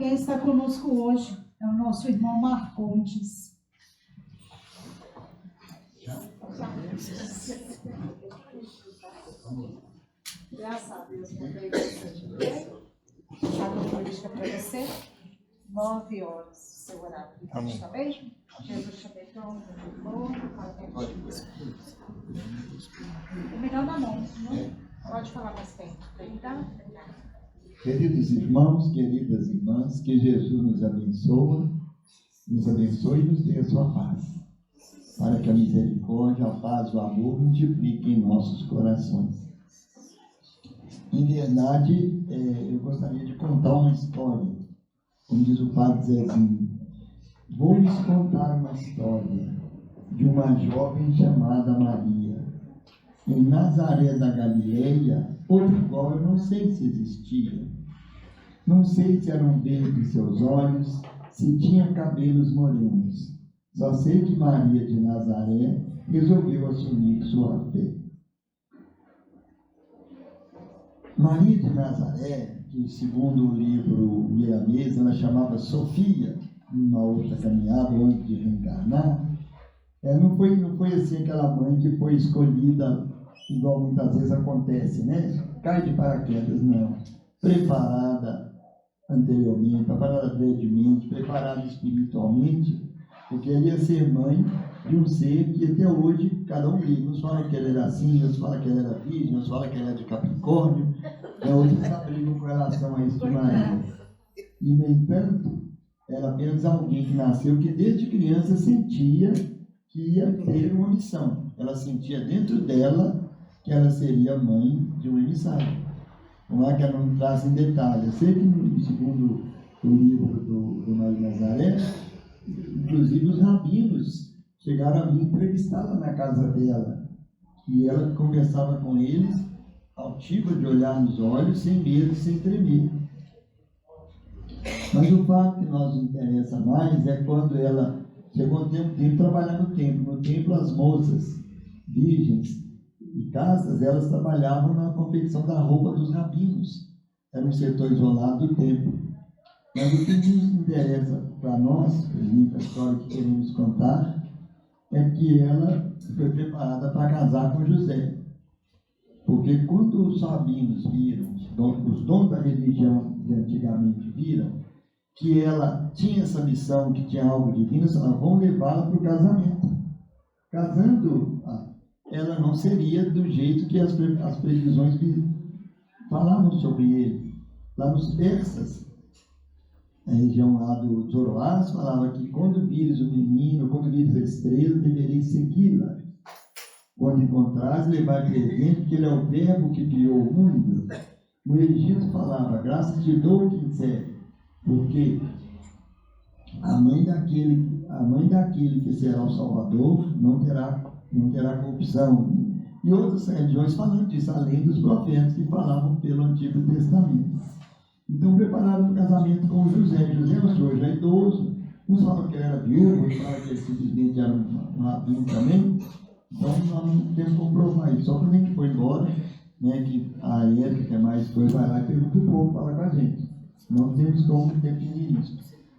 Quem está conosco hoje é o nosso irmão Marcondes. Graças a Deus, meu bem, Sábado política para você, 9 horas, seu horário. Amém. Tá bem? Jesus te abençoe, o melhor na mão, né? Pode falar mais tempo, tá? Queridos irmãos, queridas irmãs, que Jesus nos abençoe e nos dê a sua paz, para que a misericórdia, a paz e o amor multipliquem em nossos corações. Em verdade, eu gostaria de contar uma história, como diz o padre Zezinho. Vou-lhes contar uma história de uma jovem chamada Maria. Em Nazaré da Galileia, outro igual eu não sei se existia. Não sei se eram verdes seus olhos, se tinha cabelos morenos. Só sei que Maria de Nazaré resolveu assumir sua fé. Maria de Nazaré, que segundo o livro Miramês, ela chamava Sofia, numa outra caminhada antes de reencarnar, não foi assim aquela mãe que foi escolhida, igual muitas vezes acontece, né? Cai de paraquedas, não. Preparada anteriormente, preparada brevemente, preparada espiritualmente, porque ela ia ser mãe de um ser que até hoje cada um diz. Uns falam que ela era assim, outros falam que ela era virgem, outros falam que ela era de Capricórnio, outros abrigam com relação a isso de Maria. E, no entanto, era apenas alguém que nasceu que desde criança sentia que ia ter uma missão. Ela sentia dentro dela que ela seria mãe de um emissário. Não é que ela não traz em detalhe. Eu sei que, segundo o livro do Mário Nazaré, inclusive os rabinos chegaram a vir entrevistá-la na casa dela. E ela conversava com eles, altiva de olhar nos olhos, sem medo, sem tremer. Mas o fato que nos interessa mais é quando ela chegou a ter um tempo trabalhar no templo. No templo, as moças virgens e castas, elas trabalhavam na confecção da roupa dos rabinos. Era um setor isolado do templo. Mas o que nos interessa para nós, a história que queremos contar, é que ela foi preparada para casar com José. Porque quando os rabinos viram, os donos da religião de antigamente viram, que ela tinha essa missão, que tinha algo divino, eles falaram, vão levá-la para o casamento. Casando, ela não seria do jeito que as previsões falavam sobre ele. Lá nos persas, a região lá do Zoroastro, falava que quando vires o menino, quando vires a estrela, devereis segui-la. Quando encontrares, levai presente, que ele é o verbo que criou o mundo. No Egito falava, graças te dou quem quiser, porque a mãe daquele que será o Salvador não terá corrupção. E outras religiões falando disso, além dos profetas que falavam pelo Antigo Testamento. Então prepararam o casamento com José. José era um senhor já idoso. Uns falam que ele era viúvo, outros falam que ele simplesmente era um rabino também. Então nós não temos como provar isso. Só quando a gente foi embora, né, que a Érica, que é mais coisa, vai lá e pergunta o povo, fala com a gente. Não temos como definir isso.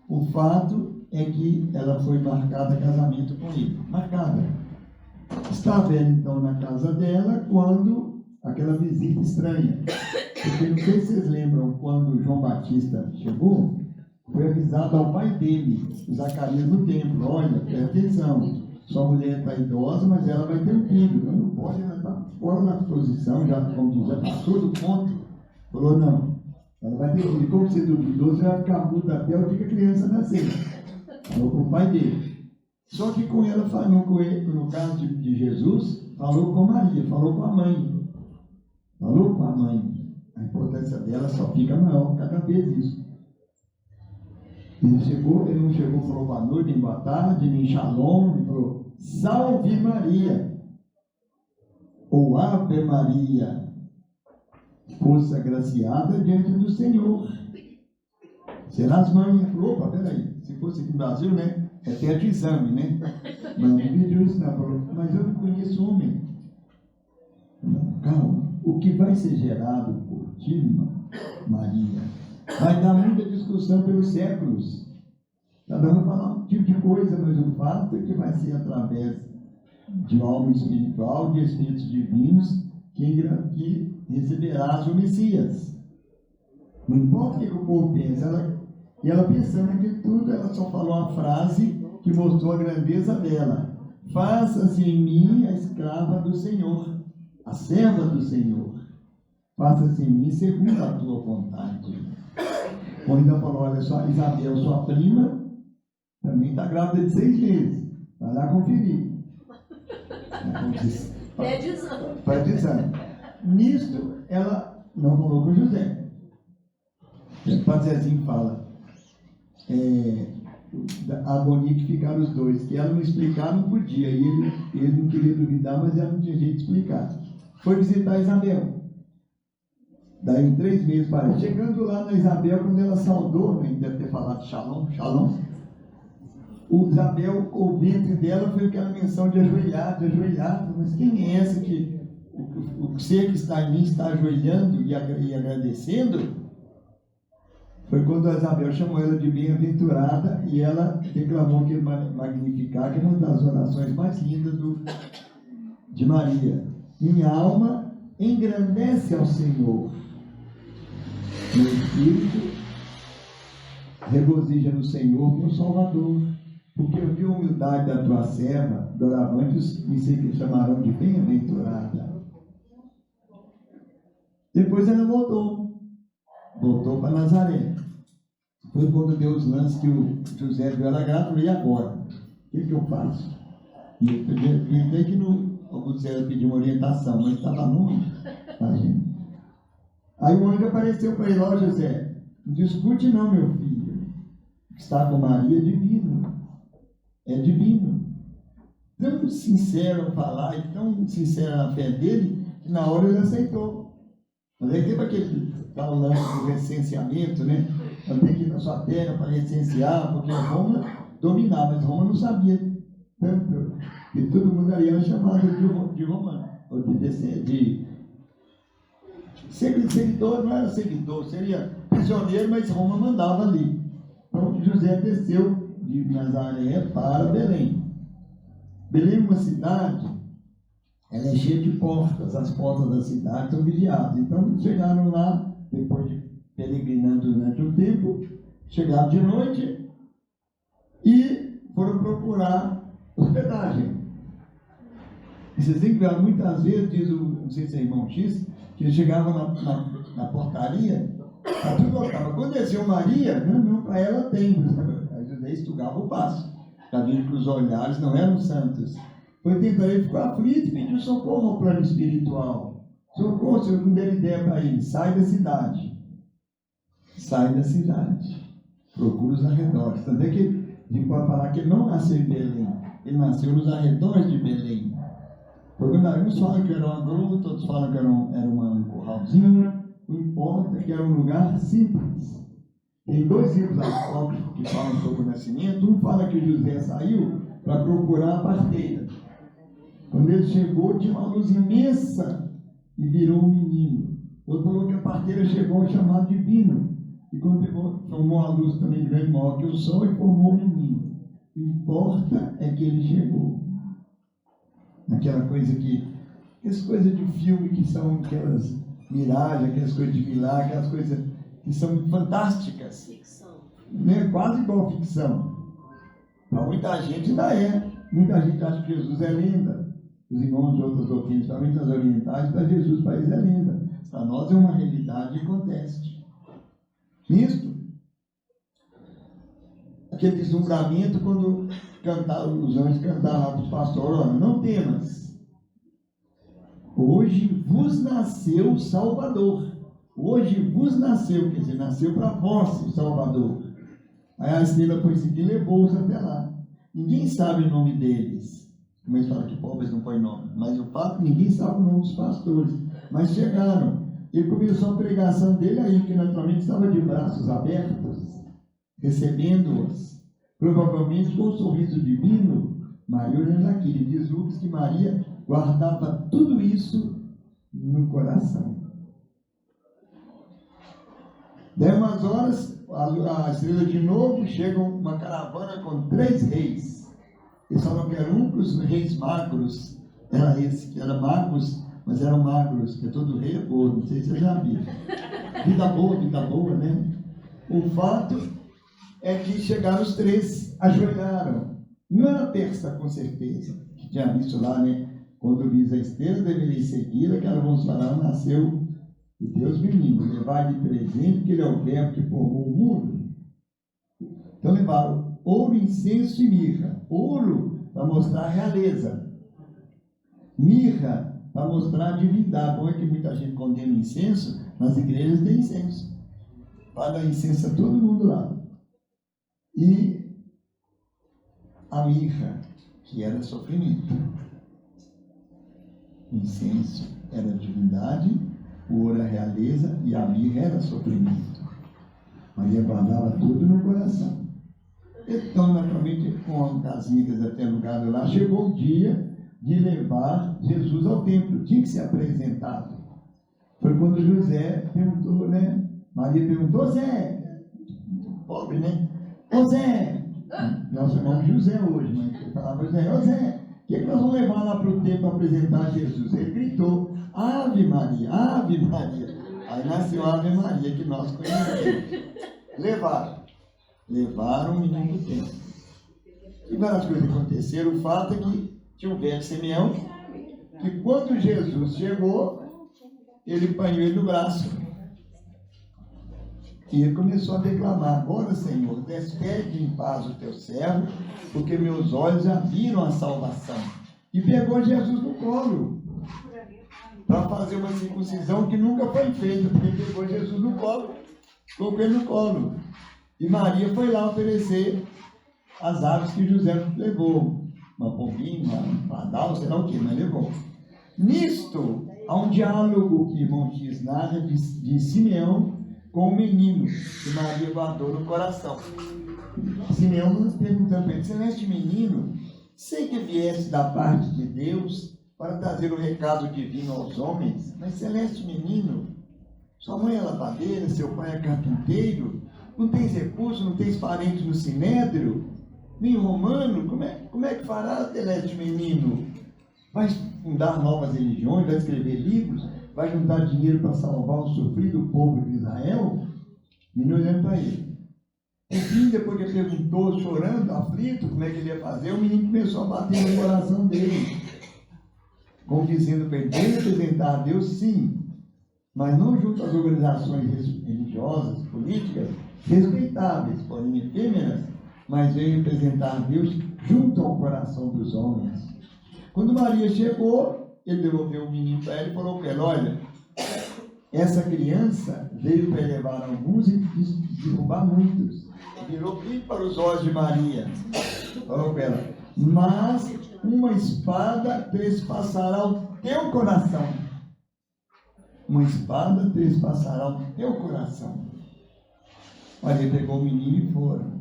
O fato é que ela foi marcada a casamento com ele. Marcada. Estava ela então na casa dela quando aquela visita estranha. Porque não sei se vocês lembram, quando João Batista chegou, foi avisado ao pai dele, Zacarias, no templo, olha, presta atenção, sua mulher está idosa, mas ela vai ter um filho, ela não pode, ela está fora da posição, já, como diz, já passou do ponto. Falou, não, ela vai ter filho, como você duvidou, você vai ficar muda até o dia que a criança nascer. Falou para o pai dele. Só que com ela falou com ele, no caso de Jesus, falou com Maria, falou com a mãe. Falou com a mãe. A importância dela só fica maior cada vez isso. Ele não chegou, falou boa noite, nem boa tarde, nem shalom, ele falou, salve Maria, ou Ave Maria, fosse agraciada diante do Senhor. Serás mãe? Ele falou, opa, peraí, se fosse aqui no Brasil, né, é ter de exame, né? Mas não pediu isso, não, falou, mas eu não conheço homem. Não, calma, o que vai ser gerado por ti, irmã Maria, Vai dar muita discussão pelos séculos. Cada um vai falar um tipo de coisa, mas o fato é que vai ser através de alma espiritual, de espíritos divinos, que receberás o Messias. Não importa o que o povo pensa. E ela pensando naquilo tudo, ela só falou uma frase que mostrou a grandeza dela. Faça-se em mim a escrava do Senhor, a serva do Senhor. Faça-se em mim segundo a tua vontade. Ou ainda falou, olha só, Isabel, sua prima, também está grávida de 6 meses. Vai lá conferir. Pede exame. Nisto, ela não falou com José. O Padrezinho fala, a agonia que ficaram os dois, que ela não explicar, não podia, e ele não queria duvidar, mas ela não tinha jeito de explicar. Foi visitar Isabel. Daí, em 3 meses, chegando lá na Isabel, quando ela saudou, né, deve ter falado shalom, shalom. O Isabel, o ventre dela foi aquela menção de ajoelhado, mas quem é essa que o ser que está em mim está ajoelhando e agradecendo? Foi quando a Isabel chamou ela de bem-aventurada e ela declamou aquele Magnificat, que é uma das orações mais lindas de Maria. Minha alma engrandece ao Senhor. Meu espírito regozija no Senhor, meu Salvador. Porque eu vi a humildade da tua serva, doravante me chamarão de bem-aventurada. Depois ela voltou para Nazaré. Foi quando deu os lances que o José viu ela grávida, e agora? O que eu faço? E eu pensei que o José pediu uma orientação, mas estava longe. Aí o anjo apareceu para ele, ó José, não discute não, meu filho. O que está com Maria é divino. É divino. Tão sincero falar e tão sincero na fé dele, que na hora ele aceitou. Mas aí teve aquele tal lance do recenseamento, né? Eu tenho que ir na sua terra para recensear, porque Roma dominava, mas Roma não sabia tanto. E todo mundo ali era chamado de romano, ou de seguidor, não era seguidor, seria prisioneiro, mas Roma mandava ali. Então José desceu de Nazaré para Belém. Belém é uma cidade, ela é cheia de portas, as portas da cidade são vigiadas. Então chegaram lá, depois de peregrinando durante um tempo, chegaram de noite e foram procurar hospedagem. E vocês têm que ver, muitas vezes, diz não sei se é irmão X, que ele chegava na portaria, está tudo lotado. Quando desceu Maria, não, para ela tem. Aí José estugava o passo. Está vendo que os olhares não eram santos. Foi tentar, ele ficou aflito e pediu socorro ao plano espiritual. Socorro, o Senhor não deu ideia para ele. Sai da cidade. Sai da cidade. Procura os arredores. Tanto é que a gente pode falar que ele não nasceu em Belém. Ele nasceu nos arredores de Belém. Porque uns falam que era uma gruta, outros falam que era um curralzinho. O importa é que era um lugar simples. Tem 2 livros apócrifos que falam sobre o nascimento. Um fala que José saiu para procurar a parteira. Quando ele chegou, tinha uma luz imensa e virou um menino. Outro falou que a parteira chegou chamado divino. E quando formou a luz também grande, maior que o sol, e formou o menino. O que importa é que ele chegou. Aquela coisa essas coisas de filme que são aquelas miragens, aquelas coisas de milagre, aquelas coisas que são fantásticas. Ficção. Né? Quase igual ficção. Para muita gente ainda é. Muita gente acha que Jesus é lenda. Os irmãos de outras doutrinas, principalmente as orientais, para Jesus o país é lenda. Para nós é uma realidade que acontece. Isto, aquele deslumbramento quando os anjos cantaram lá para os pastores, olha, não temas. Hoje vos nasceu o Salvador. Hoje vos nasceu, quer dizer, nasceu para vós o Salvador. Aí a estrela foi seguir e levou-os até lá. Ninguém sabe o nome deles. Como eles falam que pobres não põem nome. Mas o fato, ninguém sabe o nome dos pastores. Mas chegaram. Ele começou a pregação dele aí, que naturalmente estava de braços abertos, recebendo-os. Provavelmente com um sorriso divino, Maria olhando aquilo. Diz Lucas que Maria guardava tudo isso no coração. Daí umas horas, a estrela de novo, chega uma caravana com 3 reis. Eles falam que eram os reis magros. Era esse, que era magos, mas eram magros, que todo rei é gordo, não sei se você já viu. Vida boa, né? O fato é que chegaram os 3, ajoelharam. Não era persa, com certeza, que tinha visto lá, né? Quando diz a estrela deveria seguir, que ela vamos falar, nasceu de Deus menino, levar de presente, que ele é o verbo que formou o mundo. Então levaram ouro, incenso e mirra. Ouro para mostrar a realeza. Mirra para mostrar a divindade. Bom é que muita gente condena o incenso, nas igrejas tem incenso. Para dar incenso a todo mundo lá. E a mirra, que era sofrimento. O incenso era a divindade, o ouro a realeza e a mirra era sofrimento. Maria guardava tudo no coração. Então, naturalmente, com a casinha que eles até alugado lá, chegou o dia de levar Jesus ao templo. Tinha que ser apresentado. Foi quando José perguntou, né? Maria perguntou, Zé, pobre, né? Ô Zé, nós chamamos José hoje, mas ele falava, Zé, ô Zé, o que nós vamos levar lá para o templo para apresentar Jesus? Ele gritou, Ave Maria, Ave Maria. Aí nasceu a Ave Maria, que nós conhecemos. Levaram o menino do templo. E várias coisas aconteceram. O fato é que tinha um velho Simeão, que quando Jesus chegou, ele apanhou ele no braço. E ele começou a declamar, agora, Senhor, despede em paz o teu servo, porque meus olhos já viram a salvação. E pegou Jesus no colo, para fazer uma circuncisão que nunca foi feita, porque pegou Jesus no colo, colocou ele no colo. E Maria foi lá oferecer as aves que José levou, uma pombinha, um pardal, sei lá o que, mas levou. Nisto, há um diálogo que irmão X narra de Simeão com o menino que Maria guardou no coração. Simeão perguntando para ele, Celeste menino, sei que viesse da parte de Deus para trazer o recado divino aos homens, mas Celeste menino, sua mãe é lavadeira, seu pai é carpinteiro, não tens recurso, não tens parente no sinédrio, nem romano, como é que fará Celeste menino? Vai fundar novas religiões, vai escrever livros, vai juntar dinheiro para salvar o sofrido povo de Israel? Menino olhando para ele. Enfim, depois que ele perguntou, chorando, aflito, como é que ele ia fazer, o menino começou a bater no coração dele, como dizendo para ele, deve representar a Deus, sim, mas não junto às organizações religiosas, políticas, respeitáveis, porém efêmeras, mas veio representar a Deus junto ao coração dos homens. Quando Maria chegou, ele devolveu o menino para ela e falou para ela, olha, essa criança veio para elevar alguns e derrubar muitos. Virou brilho para os olhos de Maria. Falou para ela, mas uma espada trespassará o teu coração. Uma espada trespassará o teu coração. Maria pegou o menino e foram.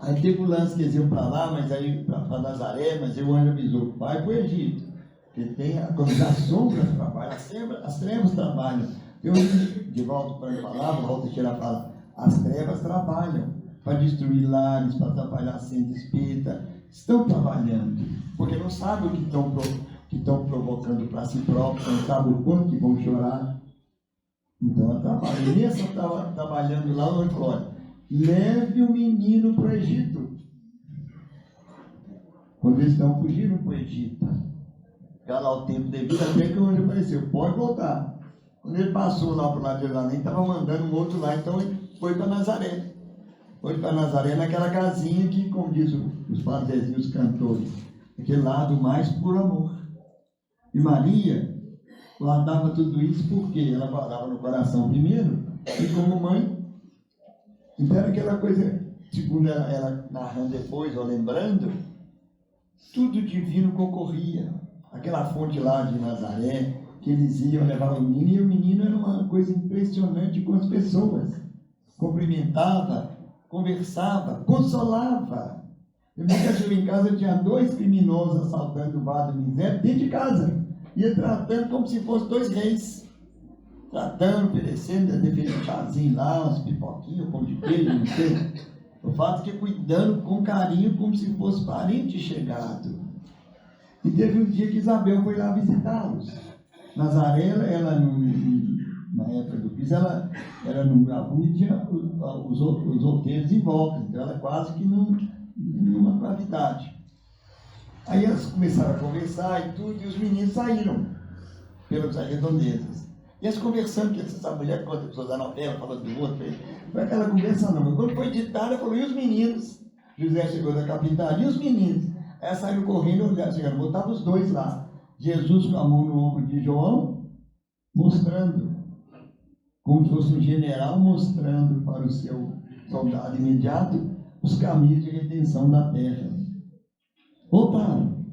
Aí teve o lance que eles iam para lá, mas aí para Nazaré, mas aí o anjo avisou, vai para o Egito. Porque tem quando as sombras trabalham, as trevas trabalham. Eu, de volta para a palavra, volta a tirar a palavra, as trevas trabalham para destruir lares, para atrapalhar a senda espírita. Estão trabalhando, porque não sabem o que estão provocando para si próprios, não sabem o quanto que vão chorar. Então, trabalha. E nessa estava trabalhando lá no Flórida. Leve o menino para o Egito. Quando eles estão fugindo para o Egito, ficar lá o tempo devido, até que o anjo apareceu, pode voltar. Quando ele passou lá para o lado de Jerusalém, estava mandando um outro lá, então ele foi para Nazaré. Foi para Nazaré naquela casinha que, como diz os padrezinhos, os cantores, aquele lado mais por amor. E Maria guardava tudo isso porque ela guardava no coração primeiro, e como mãe. Então era aquela coisa, segundo ela narrando depois, ou lembrando, tudo divino concorria. Aquela fonte lá de Nazaré, que eles iam levar o menino, e o menino era uma coisa impressionante com as pessoas. Cumprimentava, conversava, consolava. Eu nunca cheguei em casa, tinha 2 criminosos assaltando o vaso de miséria dentro de casa. Ia tratando como se fossem 2 reis. tratando, oferecendo, deve ter feito um chazinho lá, umas pipoquinhas, pão de queijo, não sei. O fato é que cuidando com carinho, como se fosse parente chegado. E teve um dia que Isabel foi lá visitá-los. Nazaré, ela na época do Cristo, ela não gravou e tinha os outeiros em volta, então ela quase que numa gravidade. Aí elas começaram a conversar e tudo, e os meninos saíram pelas redondezas. E eles conversando, que essa mulher conta pessoas da novela, falando do outro, foi aquela conversa não, mas quando foi ditada, falou, e os meninos? José chegou da capital, e os meninos? Aí elas saíram correndo, olharam, botavam os dois lá. Jesus com a mão no ombro de João, mostrando, como se fosse um general mostrando para o seu soldado imediato os caminhos de redenção da terra. Voltaram.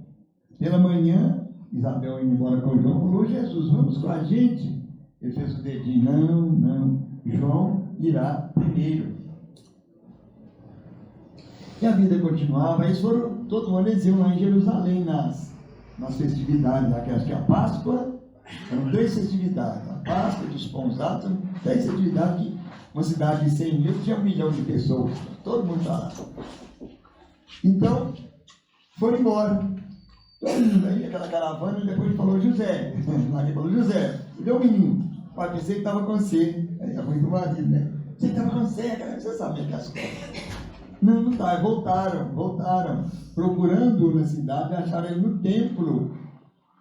Pela manhã, Isabel indo embora com João, falou, Jesus, vamos com a gente. Ele fez o dedinho, não, João irá primeiro. E a vida continuava, eles foram, todo ano eles iam lá em Jerusalém, nas festividades, acho que a Páscoa, eram 3 festividades, a Páscoa dos Pães Asmos, 10 festividades, que uma cidade de 100 mil tinha 1 milhão de pessoas, todo mundo está lá. Então, foram embora. Todo mundo aí, aquela caravana, e depois falou, José, Maria falou, José, cadê o menino? Pai, pensei que estava com você. Aí a mãe do marido, né? Você estava com você, cara, você sabia que as coisas. Não está, voltaram, procurando na cidade, acharam ele no templo,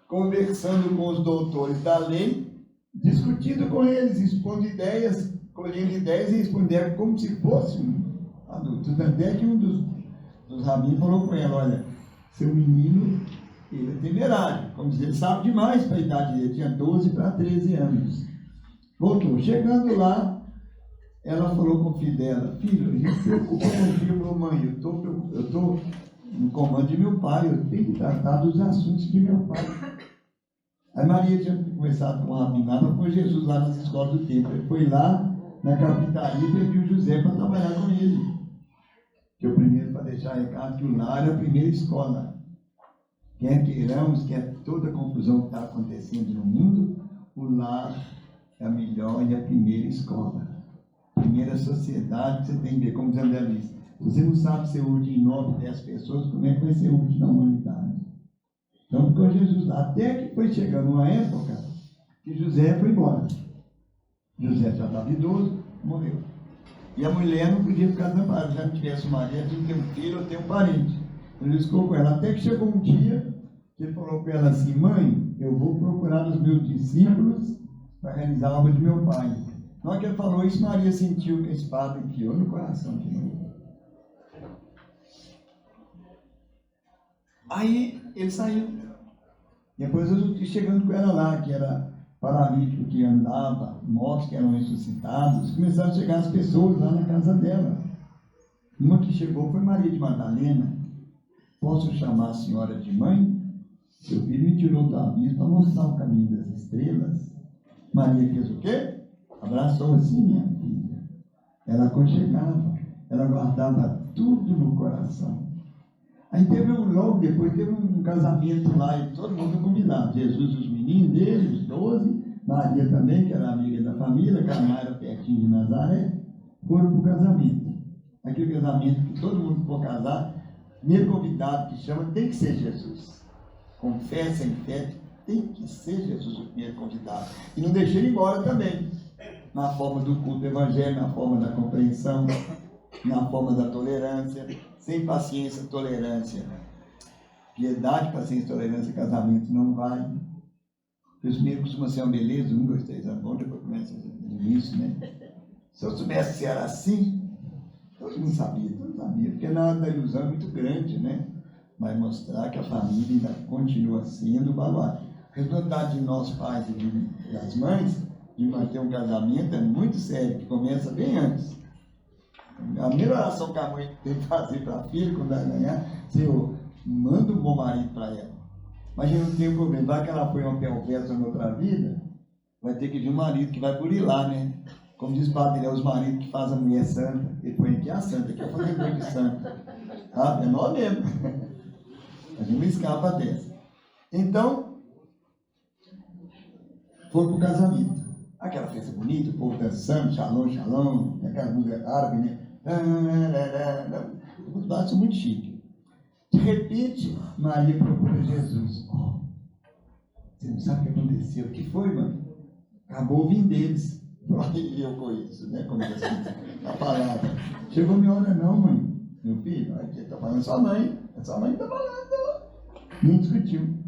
conversando com os doutores da lei, discutindo com eles, expondo ideias, colhendo ideias e respondendo como se fossem adultos. Até que um dos rabinos falou com ela, olha, seu menino, ele é temerário, como dizer, ele sabe demais para a idade dele, tinha 12 para 13 anos. Voltou, chegando lá, ela falou com o filho dela, filho, a gente se preocupa com o filho, falou, mãe, eu estou no comando de meu pai, eu tenho que tratar dos assuntos de meu pai. Aí Maria tinha começado com uma rabinada com Jesus lá nas escolas do templo. Ele foi lá na capitaria e pediu José para trabalhar com ele. Que o primeiro, para deixar recado, que o lar é a primeira escola. Quer queiramos, quer toda a confusão que está acontecendo no mundo, o lar é a melhor e a primeira escola. Primeira sociedade que você tem que ver, como diz André Luiz. Se você não sabe ser útil em 9, 10 pessoas, como é que vai ser útil na humanidade? Então ficou Jesus lá, até que foi chegando uma época que José foi embora. José já estava idoso, morreu. E a mulher não podia ficar desamparada, já não tivesse um marido, tinha que ter um filho ou ter um parente. Então ele ficou com ela, até que chegou um dia que ele falou com ela assim, mãe, eu vou procurar os meus discípulos para realizar a obra de meu pai. Na hora que ele falou isso, Maria sentiu que a espada enfiou no coração de novo. Aí ele saiu. Depois eu estive chegando com ela lá, que era paralítico que andava, mortos que eram ressuscitados. Começaram a chegar as pessoas lá na casa dela. Uma que chegou foi Maria de Madalena. Posso chamar a senhora de mãe? Seu filho me tirou do abismo para mostrar o caminho das estrelas. Maria fez o quê? Abraçou assim minha filha. Ela aconchegava, ela guardava tudo no coração. Aí teve logo depois teve um casamento lá e todo mundo convidado. Jesus e os meninos dele, os 12, Maria também, que era amiga da família, Caná era pertinho de Nazaré, foram para o casamento. Aquele casamento que todo mundo for casar, primeiro convidado que chama tem que ser Jesus. Com fé, sem fé, tem que ser Jesus o primeiro convidado. E não deixar ele embora também. Na forma do culto evangélico, na forma da compreensão, na forma da tolerância, sem paciência, tolerância. Piedade, paciência, tolerância, casamento não vai. Os primeiros costumam ser uma beleza, 1, 2, 3 anos bom, depois começa no início, né? Se eu soubesse que era assim, todo mundo sabia, porque na hora da ilusão é muito grande, né? Vai mostrar que a família ainda continua sendo baluarte. A responsabilidade de nós pais e das mães de manter um casamento é muito sério, que começa bem antes. A primeira oração que a mãe tem que fazer para a filha, quando ela ganhar, Senhor, manda um bom marido para ela. Mas não tem problema, vai que ela foi uma perversa em outra vida, vai ter que vir um marido que vai burilar, né? Como diz o padre, é os maridos que fazem a mulher santa. Ele põe aqui a santa, aqui é fazer bem de santa. Ah, é nós mesmo. A gente não escapa dessa. Então, foi para o casamento. Aquela festa bonita, o povo dançando, shalom, shalom, aquela música árabe, né? Os bares são muito chiques. De repente, Maria procura Jesus. Oh, você não sabe o que aconteceu? O que foi, mano? Acabou o vinho deles. Eu conheço, né? Como é assim, a palavra. Chegou minha hora não, mãe. Meu filho, aqui está falando sua mãe. É sua mãe que está falando. Não discutiu.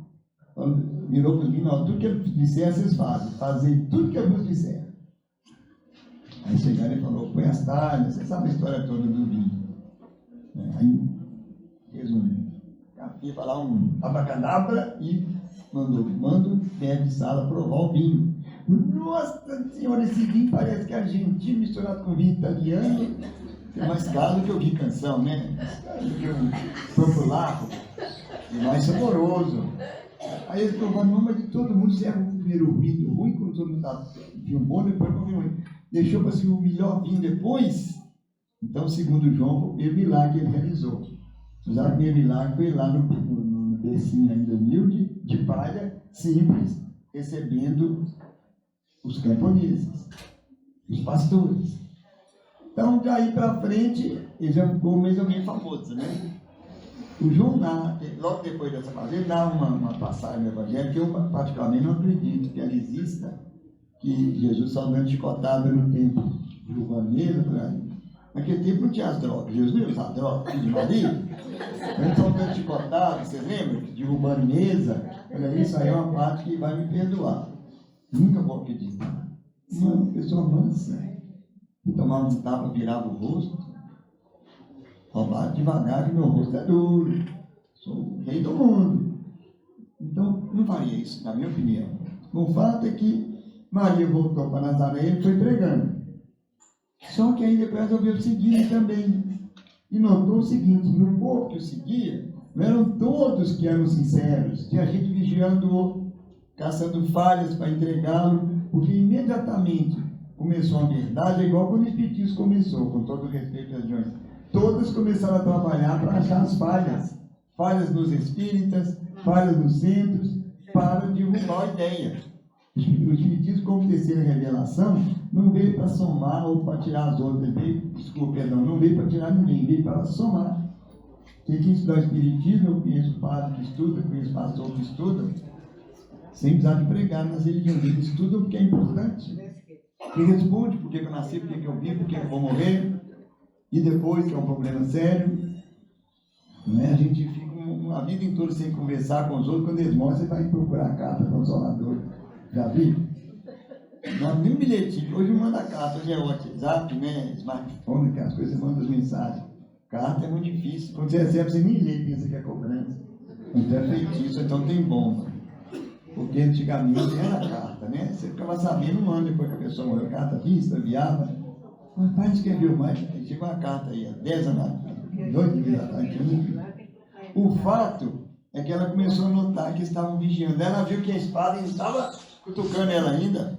Virou para mim, não, tudo que eu disser, vocês fazem. Fazem tudo que eu vos disser. Aí chegaram e falou, põe as talhas, você sabe a história toda do vinho. Aí fez ia falar um abracadabra e manda o médico de sala provar o vinho. Nossa senhora, esse vinho parece que é argentino misturado com vinho italiano. É mais caro do que ouvir canção, né? Mais caro do que um popular, e mais saboroso. Aí eles provaram, não, mas de todo mundo serve o primeiro vinho ruim, quando todo mundo está vinho bom, depois para o vinho ruim. Deixou para ser o melhor vinho depois. Então, segundo João, foi o primeiro milagre que ele realizou. Mas o primeiro milagre foi lá no bercinho ainda humilde, de palha, simples, recebendo os camponeses, os pastores. Então, daí para frente, ele já ficou mais ou menos famoso, né? O João, logo depois dessa passagem, ele dá uma passagem no Evangelho que eu particularmente não acredito que ela exista, que Jesus só dando chicotada no tempo de Urbaniza, por aí. Naquele tempo não tinha as drogas, Jesus não ia usar drogas, filho de Maria. Ele só dando chicotada, vocês lembram? Derrubando mesa. Olha, isso aí é uma parte que vai me perdoar. Nunca vou acreditar. Uma pessoa mansa, que tomava um tapa, virava o rosto. Falar devagar que meu rosto é duro. Sou o rei do mundo. Então, não faria isso, na minha opinião. O fato é que Maria voltou para Nazaré e foi pregando. Só que aí depois resolveu seguir também. E notou o seguinte, no povo que o seguia, não eram todos que eram sinceros. Tinha gente vigiando, caçando falhas para entregá-lo, porque imediatamente começou a verdade, é igual quando o Espiritismo começou, com todo respeito às Joões. Todos começaram a trabalhar para achar as falhas. Falhas nos espíritas, falhas nos centros, para derrubar a ideia. O Espiritismo, como terceira revelação, não veio para somar ou para tirar as outras, não veio para tirar ninguém, veio para somar. Quem estudar o Espiritismo, eu conheço padre que estuda, conheço pastor que estuda, sem precisar de pregar nas religiões. Eles estudam porque é importante. Quem responde por que eu nasci, por que eu vivo, por que eu vou morrer. E depois, que é um problema sério, né? A gente fica uma vida inteira sem conversar com os outros, quando eles morrem, você vai procurar a carta consoladora. Já viu? Não, nem um bilhetinho. Hoje manda carta, hoje é WhatsApp, né? Smartphone, que as coisas mandam as mensagens. Carta é muito difícil. Quando você recebe, você nem lê, pensa que é cobrança. Então é feitiço, então tem bomba. Porque antigamente era carta, né? Você ficava sabendo um ano depois que a pessoa morreu, carta vista, enviava. Mas pai escreveu mais, chegou uma carta aí, 10 anos, 2 dias atrás. O fato é que ela começou a notar que estavam vigiando. Ela viu que a espada estava cutucando ela ainda.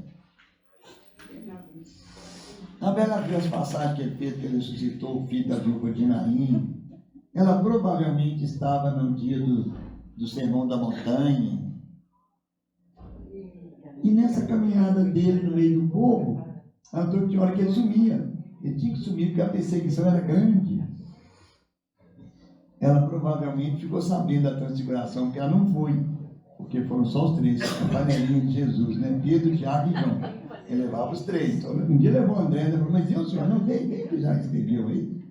Também ela viu as passagens que ele fez, que ele ressuscitou o filho da viúva de Naim. Ela provavelmente estava no dia do sermão da montanha. E nessa caminhada dele no meio do povo, ela tinha hora que ele sumia. Ele tinha que sumir porque a perseguição era grande. Ela provavelmente ficou sabendo da transfiguração, porque ela não foi. Porque foram só os três, a panelinha de Jesus, né? Pedro, Tiago e João. Ele levava os três. Então, um dia levou André, né? Falou, mas eu, senhor, não tem que já escreveu aí.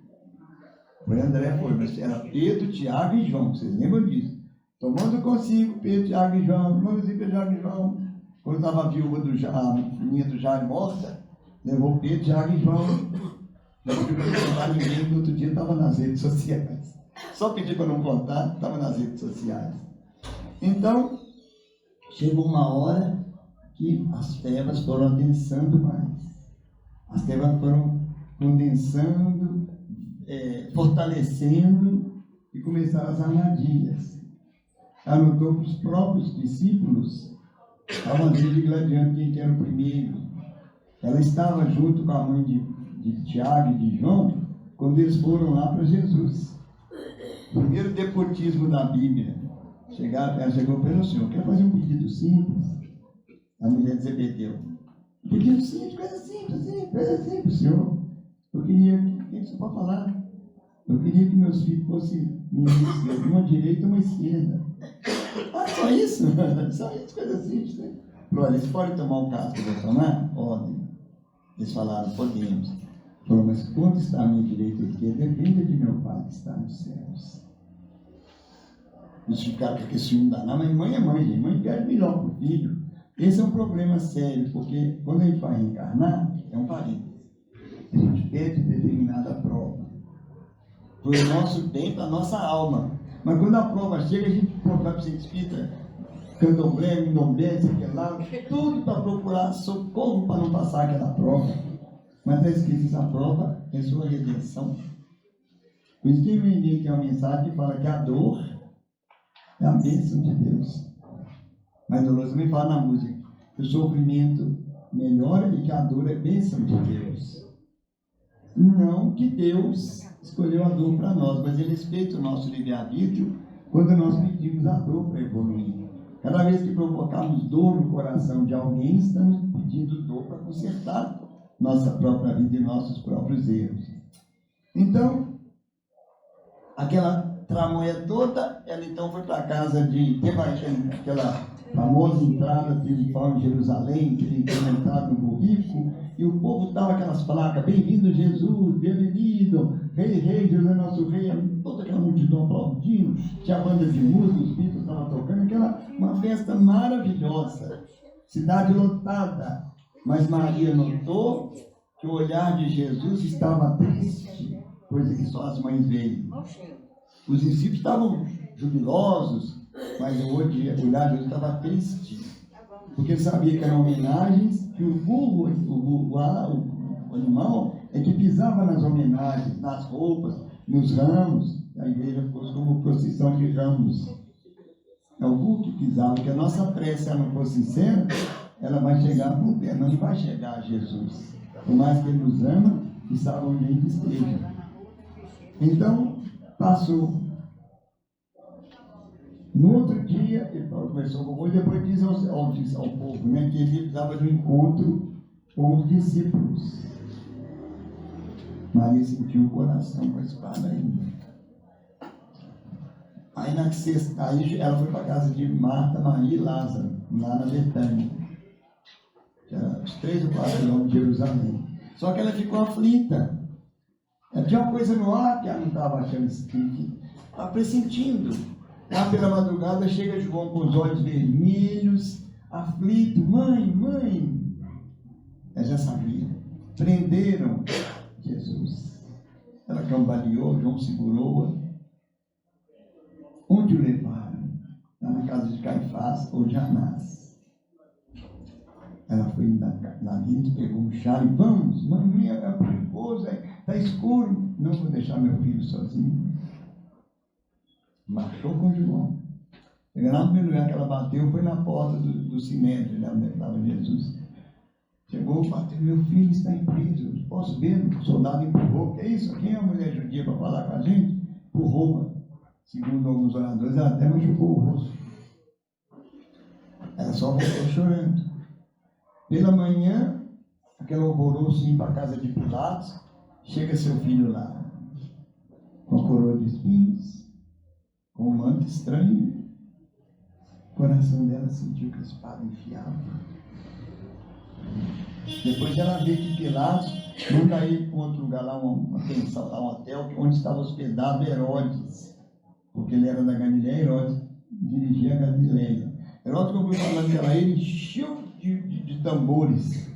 Foi André, foi, mas era Pedro, Tiago e João. Vocês lembram disso? Tomando consigo Pedro, Tiago e João, tomando consigo Pedro, Tiago e João. Quando estava a viúva a menina do Jairo morta, levou Pedro, Tiago e João. Não pediu para não contar ninguém, no outro dia estava nas redes sociais. Só pedi para não contar, estava nas redes sociais. Então, chegou uma hora que as trevas foram adensando mais. As trevas foram condensando, fortalecendo e começaram as armadilhas. Ela notou que os próprios discípulos estavam às vezes gladiando quem era o primeiro. Ela estava junto com a mãe de Tiago e de João quando eles foram lá para Jesus. Primeiro despotismo da Bíblia. Ela chegou para ele, senhor, quer fazer um pedido simples? A mulher de Zebedeu. Pedindo simples, coisa simples, Senhor. Eu queria que isso pode falar. Eu queria que meus filhos fossem ministros, uma direita e uma esquerda. Ah, só isso? Só isso, coisa simples, né? Olha, eles podem tomar o caso que eu vou tomar? Podem. Eles falaram, podemos. Falou, mas quando está a minha direita e esquerda, depende de meu Pai que está nos céus. Eles ficaram com aquele ciúme danado, mas mãe é mãe, gente. Mãe quer melhor para o filho. Esse é um problema sério, porque quando a gente vai reencarnar, é um parênteses. A gente perde determinada prova. Foi o nosso tempo, a nossa alma. Mas quando a prova chega, a gente vai para o centro espírita, candomblé, mindomblé, sei lá, tudo para procurar socorro para não passar aquela prova. Mas está escrito, essa prova é sua redenção. Por isso que eu entendi que é uma mensagem que fala que a dor é a bênção de Deus. Mas Dolores também fala na música que o sofrimento melhora e que a dor é bênção de Deus. Não que Deus escolheu a dor para nós, mas Ele respeita o nosso livre-arbítrio quando nós pedimos a dor para evoluir. Cada vez que provocarmos dor no coração de alguém, estamos pedindo dor para consertar nossa própria vida e nossos próprios erros. Então, aquela tramoia toda, ela então foi para a casa de aquela famosa entrada triunfal em Jerusalém, que ele tinha entrado no burrico, e o povo estava aquelas placas, bem-vindo Jesus, bem-vindo, rei, Jesus é nosso rei, toda aquela multidão aplaudindo, tinha banda de música, os Beatles estavam tocando, uma festa maravilhosa, cidade lotada, mas Maria notou que o olhar de Jesus estava triste, coisa que só as mães veem. Os discípulos estavam jubilosos, mas o olhar de Jesus estava triste, porque ele sabia que eram homenagens, que o burro, o animal, é que pisava nas homenagens, nas roupas, nos ramos. A igreja ficou como procissão de ramos. É o burro que pisava, porque a nossa prece, se ela não for sincera, ela vai chegar para o pé, não vai chegar a Jesus. Por mais que Ele nos ama, estava onde a gente esteja. Então, passou. No outro dia, ele começou com o e depois diz ao povo, né, que ele precisava de um encontro com os discípulos. Maria sentiu o coração com a espada ainda. Aí na sexta, aí ela foi para a casa de Marta, Maria e Lázaro, lá na Betânia, que era uns 3 ou 4 quilômetros de Jerusalém. Só que ela ficou aflita. Ela tinha uma coisa no ar que ela não estava achando escrito, estava pressentindo. Lá pela madrugada chega João com os olhos vermelhos, aflito, mãe. Ela já sabia. Prenderam Jesus. Ela cambaleou, João segurou-a. Onde o levaram? Lá na casa de Caifás ou de Anás. Ela foi lá dentro, pegou um chale, vamos, mãe, é perigoso, está escuro. Não vou deixar meu filho sozinho. Marchou com João. Chegou lá no primeiro lugar que ela bateu, foi na porta do Sinédrio, né, onde estava Jesus. Chegou, bateu, meu filho está em preso, posso ver? O soldado empurrou. Que é isso? Quem é a mulher judia para falar com a gente? Empurrou. Segundo alguns oradores, ela até machucou o rosto. Ela só voltou chorando. Pela manhã, aquele alvoroço indo para a casa de Pilatos, chega seu filho lá, com a coroa de espinhos, com um manto estranho. O coração dela sentiu que a espada enfiava. Depois ela vê que Pilatos manda ir para outro lugar, lá uma pensão, lá um hotel, onde estava hospedado Herodes, porque ele era da Galileia, Herodes dirigia a Galileia. Herodes, como eu fui falando dela, ele encheu de tambores,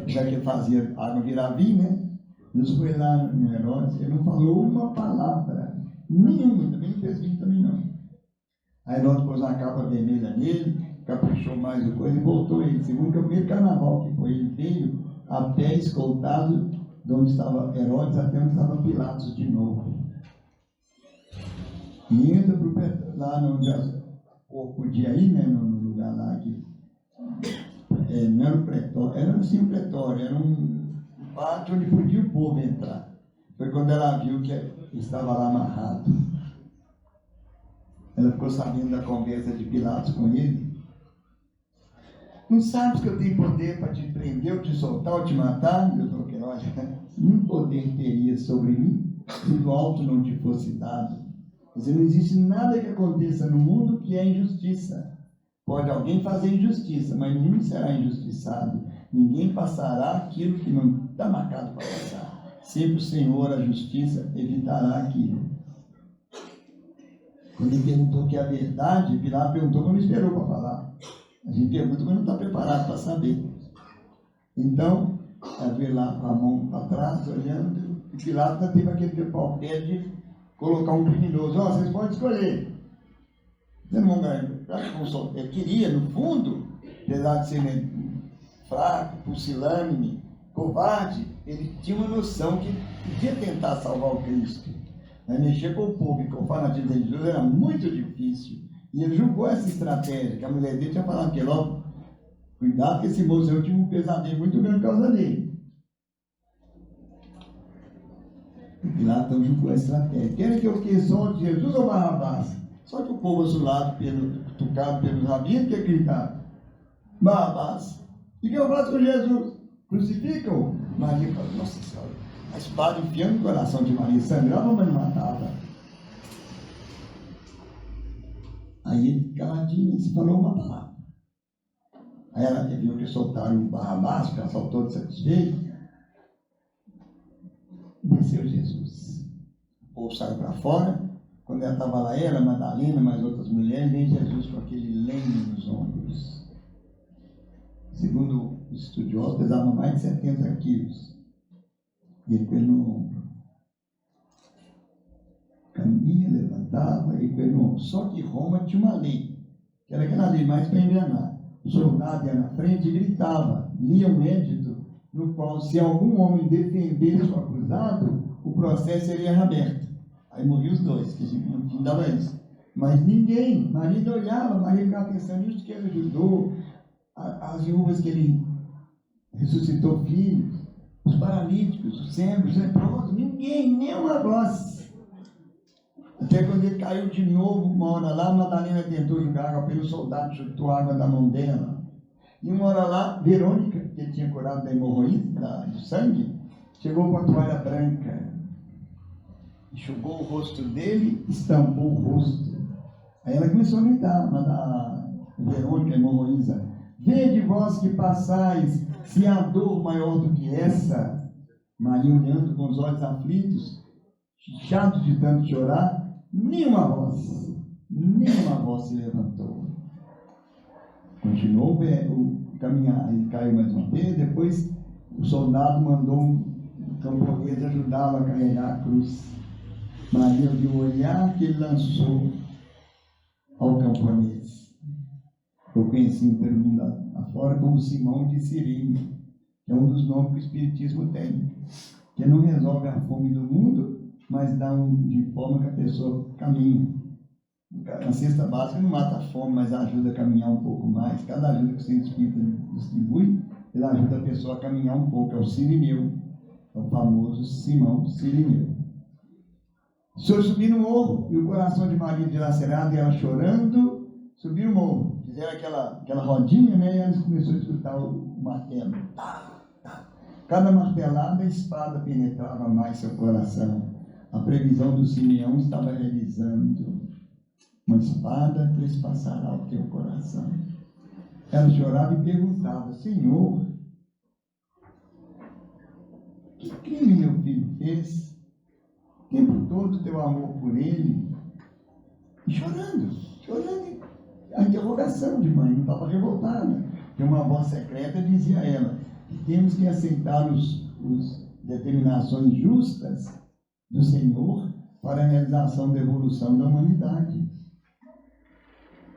já que ele fazia água virar vinho, né? Jesus foi lá no Herodes, ele não falou uma palavra, nenhuma, também não fez vinho também não. Aí Herodes pôs uma capa vermelha nele, caprichou mais o coisa e voltou ele. Segundo que o primeiro carnaval que foi, ele veio a pé escoltado de onde estava Herodes até onde estava Pilatos de novo. E entra lá onde o podia ir, né, no lugar lá que não era o pretório, era assim um pretório, era um pátio onde podia o povo entrar. Foi quando ela viu que estava lá amarrado. Ela ficou sabendo da conversa de Pilatos com ele. Não sabes que eu tenho poder para te prender, ou te soltar, ou te matar? Eu falei, olha, nenhum poder teria sobre mim se do alto não te fosse dado. Quer dizer, não existe nada que aconteça no mundo que é injustiça. Pode alguém fazer injustiça, mas nenhum será injustiçado. Ninguém passará aquilo que não está marcado para passar. Sempre o Senhor, a justiça, evitará aquilo. Quando ele perguntou que é a verdade, Pilato perguntou, mas não esperou para falar. A gente pergunta, mas não está preparado para saber. Então, ela veio lá com a mão para trás, olhando, e Pilato teve aquele papel de colocar um criminoso. Ó, vocês podem escolher. Vocês não vão ganhar. Ele queria, no fundo, apesar de ser fraco, pusilânime, covarde, ele tinha uma noção que podia tentar salvar o Cristo. Mas mexer com o povo e com o fanatismo religioso era muito difícil. E ele julgou essa estratégia, que a mulher dele tinha falado que logo, cuidado que esse moço eu tive um pesadelo muito grande por causa dele. E Pilato julgou a estratégia. Querem que eu que solte Jesus ou Barrabás? Só que o povo assolado, tocado pelos rabinos, que gritaram, Barrabás. E o que eu faço com Jesus? Crucificam? Maria falou, nossa Senhora, a espada enfiando no coração de Maria, sangrava, mas não matava. Aí ele, caladinho, se falou uma palavra. Aí ela viu que soltaram o Barrabás, porque ela soltou de satisfeito. Desceu Jesus. O povo saiu para fora. Quando ela estava lá, ela, Madalena, mais outras mulheres, vem Jesus com aquele lenho nos ombros. Segundo os estudiosos, pesava mais de 70 quilos. E ele com ele no ombro. Caminha, levantava e com ele no ombro. Só que Roma tinha uma lei, que era aquela lei mais para enganar. O soldado ia na frente e gritava, lia um édito, no qual, se algum homem defendesse o acusado, o processo seria aberto. Aí morriam os dois, que no fim dava isso. Mas ninguém, Maria olhava, Maria ficava pensando nisso que ele ajudou, as viúvas que ele ressuscitou filhos, os paralíticos, os cegos, os leprosos, ninguém, nenhuma voz. Até quando ele caiu de novo, uma hora lá, Madalena tentou jogar água pelo soldado, chutou a água da mão dela. E uma hora lá, Verônica, que ele tinha curado da hemorroída, do sangue, chegou com a toalha branca, enxugou o rosto dele, estampou o rosto. Aí ela começou a gritar, a Verônica, a hemorroída, vede vós que passais, se há dor maior do que essa. Maria olhando com os olhos aflitos, chato de tanto chorar, nenhuma voz se levantou. Continuou o caminhar, ele caiu mais uma vez, depois o soldado mandou um camponês ajudá-lo a carregar a cruz. Maria viu o olhar que ele lançou ao camponês. Eu conheci pelo mundo afora como Simão de Cirene, que é um dos nomes que o Espiritismo tem, que não resolve a fome do mundo, mas dá de forma que a pessoa caminha. A cesta básica não mata a fome, mas ajuda a caminhar um pouco mais. Cada ajuda que o Centro Espírita distribui, ele ajuda a pessoa a caminhar um pouco. É o Cirineu, é o famoso Simão Cirineu. O senhor subiu no morro e o coração de Maria dilacerado e ela chorando, subiu o morro. Fizeram aquela rodinha, né? E eles começaram a escutar o martelo. Cada martelada, a espada penetrava mais seu coração. A previsão do Simeão estava realizando. Uma espada trespassará o teu coração. Ela chorava e perguntava, Senhor, que crime meu filho fez? O tempo todo teu amor por ele. E chorando. A interrogação de mãe, não estava revoltada. E uma voz secreta dizia a ela, que temos que aceitar as determinações justas do Senhor para a realização da evolução da humanidade.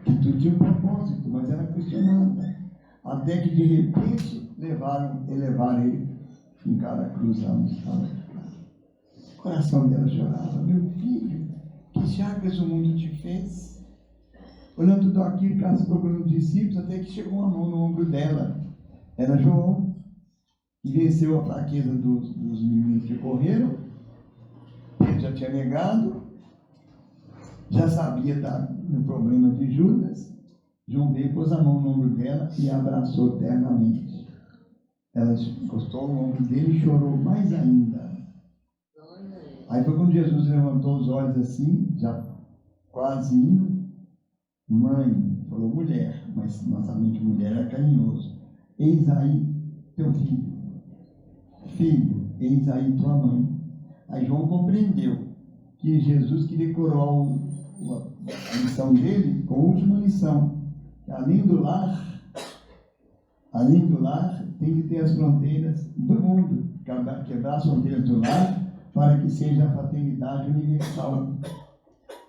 Que tudo tinha um propósito, mas era questionada. Até que de repente elevaram ele em cada cruz lá no estado. O coração dela chorava, meu filho, que chagas o mundo te fez? Olhando tudo aquilo, casa procurando discípulos, até que chegou uma mão no ombro dela. Era João, que venceu a fraqueza dos meninos que correram. Ele já tinha negado, já sabia do problema de Judas, João veio, pôs a mão no ombro dela e a abraçou ternamente. Ela encostou no ombro dele e chorou mais ainda. Aí foi quando Jesus levantou os olhos assim, já quase indo. Mãe, falou mulher, mas nossa mente mulher era carinhoso. Eis aí teu filho. Filho, eis aí tua mãe. Aí João compreendeu que Jesus queria coroar a lição dele com a última lição. Além do lar, tem que ter as fronteiras do mundo, quebrar as fronteiras do lar para que seja a fraternidade universal.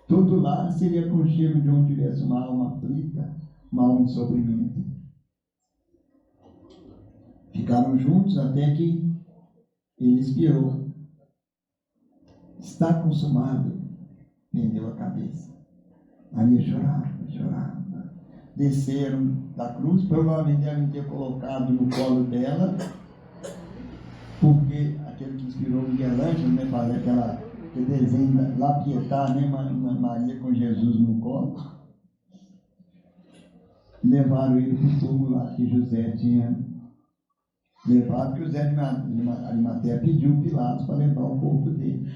Todo lar seria aconchego de onde tivesse uma alma aflita, uma alma de sofrimento. Ficaram juntos até que ele expirou. Está consumado. Pendeu a cabeça. Maria chorava. Desceram da cruz, provavelmente devem ter colocado no colo dela, porque aquele que inspirou Miguel Ângelo, né, fazer aquele desenho da La Pietà, né, Maria com Jesus no colo. Levaram ele para o túmulo lá que José tinha levado, porque José de Arimateia pediu Pilatos para levar o corpo dele.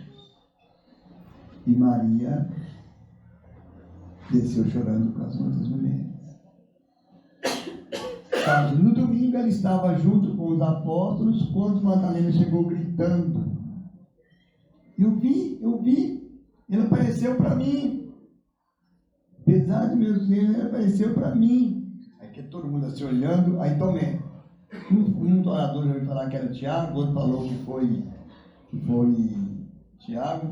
E Maria desceu chorando com as outras mulheres. No domingo ela estava junto com os apóstolos, quando Madalena chegou gritando. Eu vi, ele apareceu para mim. Apesar de meus erros, ele apareceu para mim. Aí que todo mundo assim olhando, aí Tomé. Um orador já ouviu falar que era Tiago, outro falou que foi Tiago,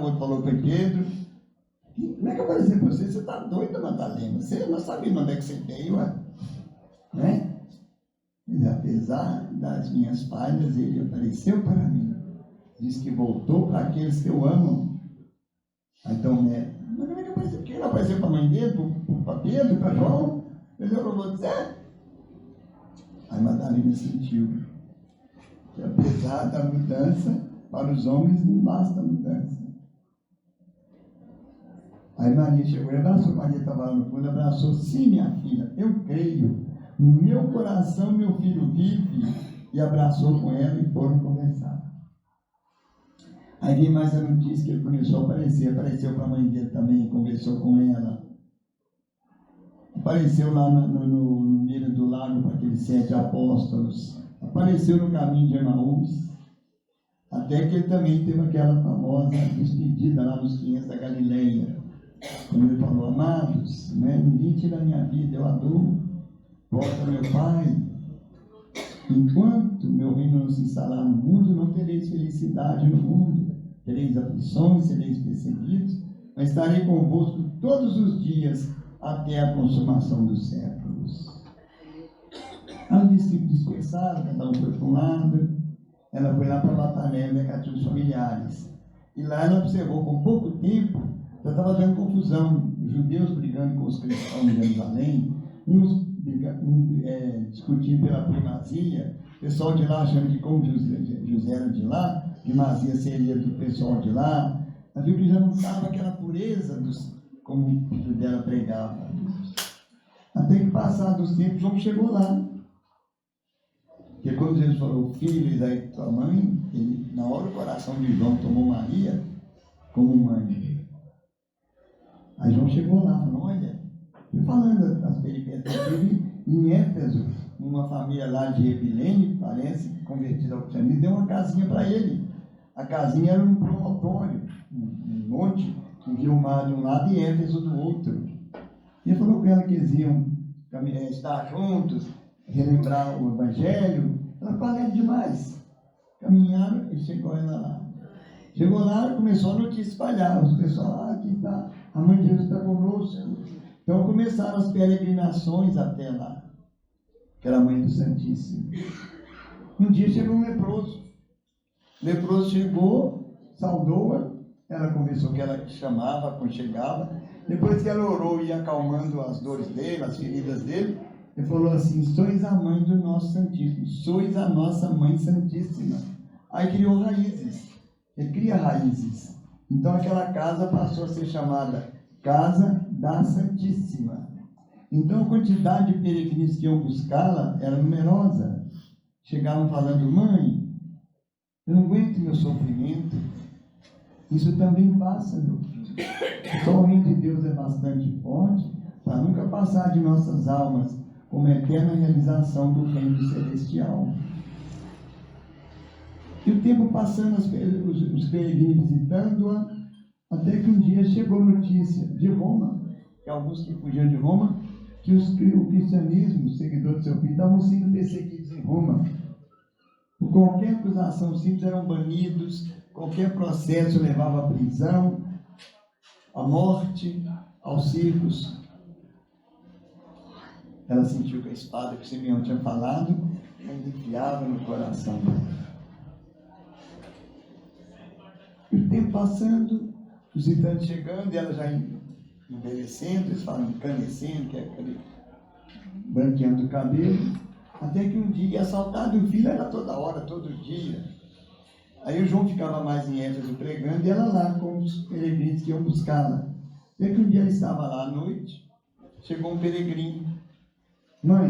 outro falou que foi Pedro. E como é que apareceu para você? Você está doida, Madalena? Você não sabe onde é que você veio, né? Mas apesar das minhas falhas, ele apareceu para mim. Diz que voltou para aqueles que eu amo. Então, né? Mas como é que apareceu? Porque ele apareceu para a mãe dele, para Pedro, para João? Ele falou para você? Aí Madalena sentiu que apesar da mudança, para os homens não basta a mudança. Aí Maria chegou e abraçou. Maria estava lá no fundo, abraçou. Sim, minha filha, eu creio. No meu coração, meu filho vive. E abraçou com ela e foram conversar. Aí veio mais a notícia que ele começou a aparecer. Apareceu para a mãe dele também, conversou com ela. Apareceu lá no meio do lago para aqueles 7 apóstolos. Apareceu no caminho de Emaús. Até que ele também teve aquela famosa despedida lá nos 500 da Galileia. Quando ele falou, amados, né, ninguém tira a minha vida, eu a dou. Volta meu Pai. Enquanto meu reino não se instalar no mundo, não tereis felicidade no mundo. Tereis aflições, sereis perseguidos, mas estarei convosco todos os dias até a consumação dos séculos. Os discípulos dispersaram, cada um foi para um lado. Ela foi lá para Batanel, negativos familiares. E lá ela observou, com pouco tempo, já estava dando confusão. Os judeus brigando com os cristãos de Jerusalém, uns discutindo pela primazia, o pessoal de lá achando que como José era de lá, primazia seria do pessoal de lá. A Bíblia já não estava aquela pureza como o filho dela pregava. Até que, passados os tempos, João chegou lá. Porque quando Jesus falou, filho, eis aí tua mãe, ele, na hora o coração de João tomou Maria como mãe. Aí João chegou lá, falou, olha, falando das peripécias dele, em Éfeso, uma família lá de Ebilene, parece, convertida ao cristianismo, deu uma casinha para ele. A casinha era um promontório, um monte, que via o mar de um lado e Éfeso do outro. E ele falou com ela que eles iam estar juntos, relembrar o Evangelho. Ela falou demais. Caminharam e chegou ela lá. Chegou lá e começou a notícia espalhar. Os pessoal, aqui está, a mãe de Jesus está conosco. Então começaram as peregrinações até lá, que era a mãe do Santíssimo. Um dia chegou um leproso. O leproso chegou, saudou-a, ela conversou que ela chamava, aconchegava. Depois que ela orou e ia acalmando as dores dele, as feridas dele, ele falou assim, sois a mãe do nosso Santíssimo, sois a nossa mãe Santíssima. Aí criou raízes, ele cria raízes. Então aquela casa passou a ser chamada Casa da Santíssima. Então a quantidade de peregrinos que iam buscá-la era numerosa. Chegavam falando: mãe, eu não aguento meu sofrimento. Isso também passa, meu filho. Só o reino de Deus é bastante forte para nunca passar de nossas almas como eterna realização do reino celestial. E o tempo passando, os peregrinos visitando-a, até que um dia chegou notícia de Roma, que alguns que fugiam de Roma, que o cristianismo, os seguidores do seu filho, estavam sendo perseguidos em Roma. Por qualquer acusação simples eram banidos, qualquer processo levava à prisão, à morte, aos circos. Ela sentiu que a espada que o Simeão tinha falado ainda enfiava no coração dela. E o tempo passando, os visitantes chegando, e ela já envelhecendo, eles falam encanecendo, que é aquele branqueando o cabelo, até que um dia, assaltado, o filho era toda hora, todo dia. Aí o João ficava mais em Éfeso pregando, e ela lá com os peregrinos que iam buscá-la. Até que um dia ela estava lá à noite, chegou um peregrino: mãe,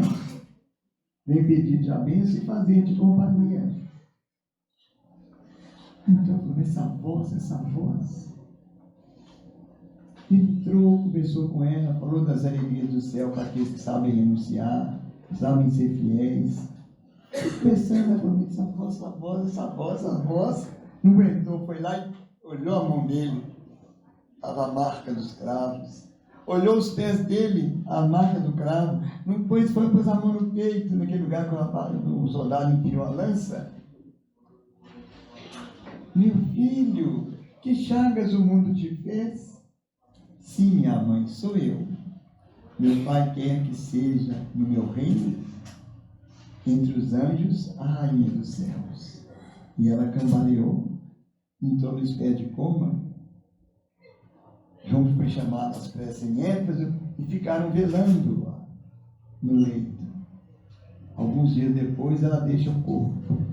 vem pedir-te a bênção e fazer-te companhia. Então, essa voz. Entrou, conversou com ela, falou das alegrias do céu para aqueles que sabem renunciar, que sabem ser fiéis. Pensando, ela falou: essa voz, não aguentou, foi lá e olhou a mão dele, estava a marca dos cravos. Olhou os pés dele, a marca do cravo. Depois foi pôs a mão no peito, naquele lugar que o soldado enfiou a lança. Meu filho, que chagas o mundo te fez? Sim, minha mãe, sou eu. Meu pai quer que seja no meu reino, entre os anjos, a rainha dos céus. E ela cambaleou, entrou no espécie de coma. João foi chamado às pressas em Éfeso e ficaram velando no leito. Alguns dias depois ela deixa o corpo.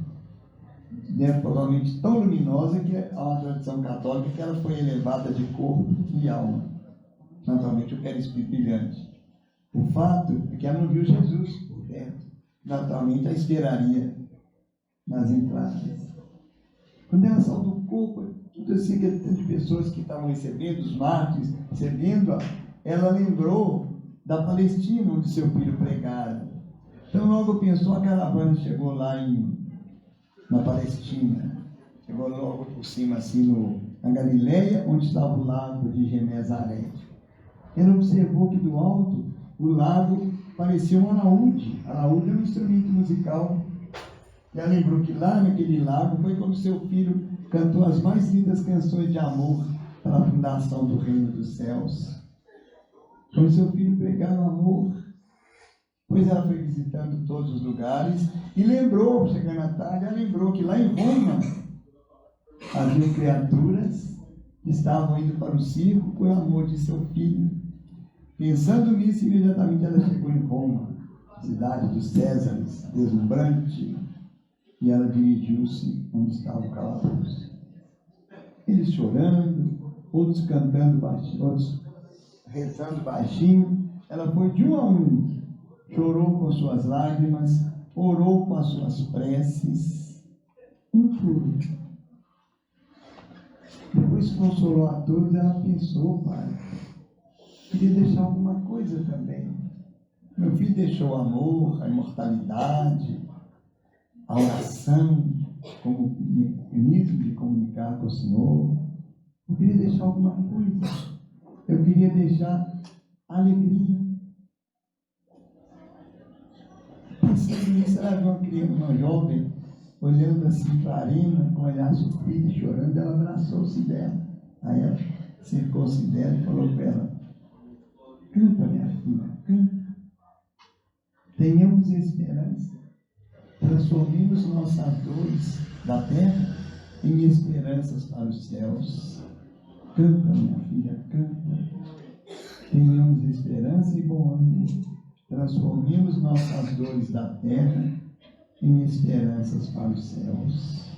Provavelmente tão luminosa que há uma tradição católica que ela foi elevada de corpo e alma. Naturalmente o perispírito brilhante. O fato é que ela não viu Jesus por dentro. Naturalmente a esperaria nas entradas. Quando ela saiu do corpo, tudo assim, que de pessoas que estavam recebendo, os mártires, recebendo-a, ela lembrou da Palestina, onde seu filho pregara. Então logo pensou, a caravana chegou lá na Palestina, chegou logo por cima, assim, na Galileia, onde estava o lago de Genezaré. Ela observou que do alto, o lago parecia um alaúde. Alaúde é um instrumento musical. E ela lembrou que lá naquele lago foi quando seu filho cantou as mais lindas canções de amor para a fundação do reino dos céus. Quando seu filho pregava o amor, pois ela foi visitando todos os lugares e lembrou, chegando à tarde, ela lembrou que lá em Roma havia criaturas que estavam indo para o circo por amor de seu filho. Pensando nisso, imediatamente ela chegou em Roma, cidade dos Césares, deslumbrante, e ela dirigiu-se onde estava o calabouço. Eles chorando, outros cantando baixinho, outros rezando baixinho. Ela foi de um a um, chorou com suas lágrimas, orou com as suas preces, um por um. Depois que consolou a todos, ela pensou: pai, queria deixar alguma coisa também. Meu filho deixou o amor, a imortalidade, a oração como mecanismo de comunicar com o Senhor. Eu queria deixar alguma coisa. Eu queria deixar alegria. Pensando nisso, ela viu uma criança, uma jovem, olhando assim para a arena, com o olhar sofrido e chorando. Ela abraçou-se dela. Aí ela cercou-se dela e falou para ela: canta, minha filha, canta. Tenhamos esperança. Transformemos nossas dores da terra em esperanças para os céus. Canta, minha filha, canta. Tenhamos esperança e bom ânimo. Transformemos nossas dores da terra em esperanças para os céus.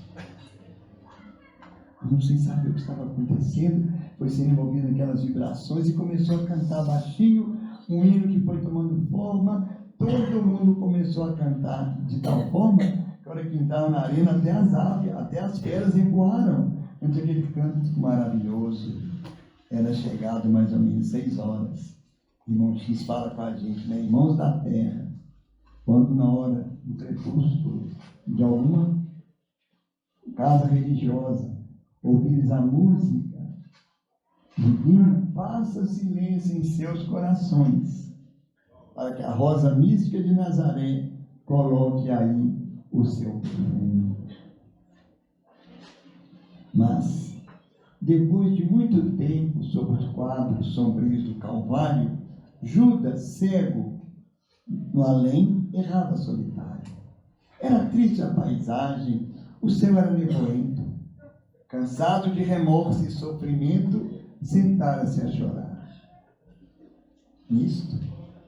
Não sem saber o que estava acontecendo, foi sendo envolvido naquelas vibrações e começou a cantar baixinho um hino que foi tomando forma, todo mundo começou a cantar de tal forma que a hora que entraram na arena, até as aves, até as feras recuaram ante aquele canto maravilhoso. Era chegado mais ou menos 6 horas. Irmão X fala com a gente, né? Irmãos da terra, quando na hora do crepúsculo de alguma casa religiosa ouvires a música divina, faça silêncio em seus corações, para que a rosa mística de Nazaré coloque aí o seu perfume. Mas, depois de muito tempo sob os quadros sombrios do Calvário, Judas, cego, no além, errava solitário. Era triste a paisagem, o céu era nevoento. Cansado de remorso e sofrimento, sentara-se a chorar. Nisto,